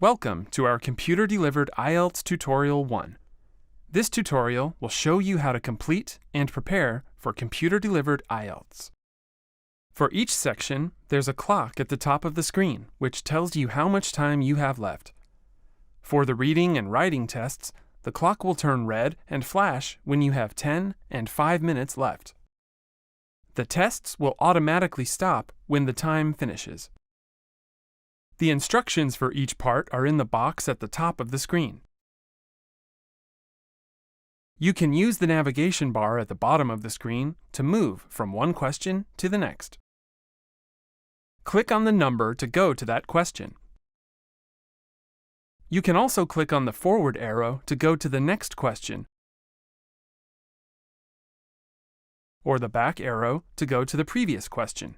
Welcome to our Computer-Delivered IELTS Tutorial 1. This tutorial will show you how to complete and prepare for Computer-Delivered IELTS. For each section, there's a clock at the top of the screen, which tells you how much time you have left. For the reading and writing tests, the clock will turn red and flash when you have 10 and 5 minutes left. The tests will automatically stop when the time finishes. The instructions for each part are in the box at the top of the screen. You can use the navigation bar at the bottom of the screen to move from one question to the next. Click on the number to go to that question. You can also click on the forward arrow to go to the next question, or the back arrow to go to the previous question.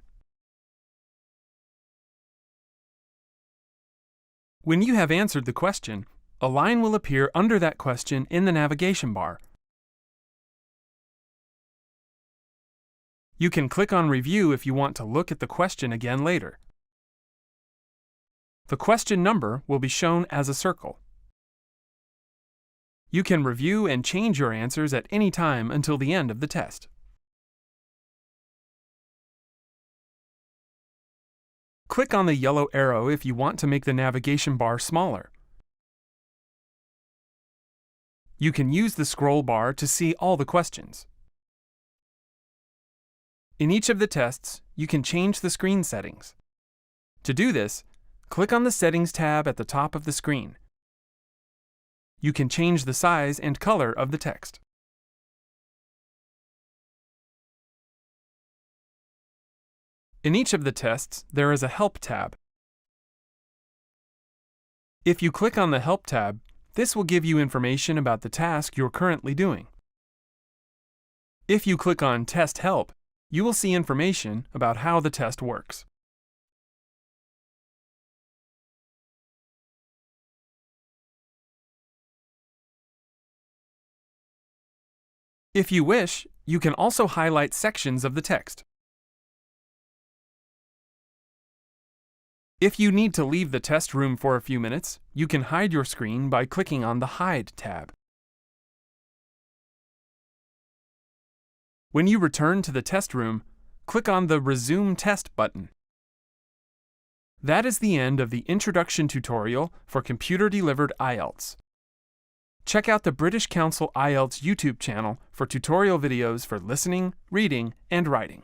When you have answered the question, a line will appear under that question in the navigation bar. You can click on Review if you want to look at the question again later. The question number will be shown as a circle. You can review and change your answers at any time until the end of the test. Click on the yellow arrow if you want to make the navigation bar smaller. You can use the scroll bar to see all the questions. In each of the tests, you can change the screen settings. To do this, click on the Settings tab at the top of the screen. You can change the size and color of the text. In each of the tests, there is a Help tab. If you click on the Help tab, this will give you information about the task you're currently doing. If you click on Test Help, you will see information about how the test works. If you wish, you can also highlight sections of the text. If you need to leave the test room for a few minutes, you can hide your screen by clicking on the Hide tab. When you return to the test room, click on the Resume Test button. That is the end of the introduction tutorial for Computer-Delivered IELTS. Check out the British Council IELTS YouTube channel for tutorial videos for listening, reading, and writing.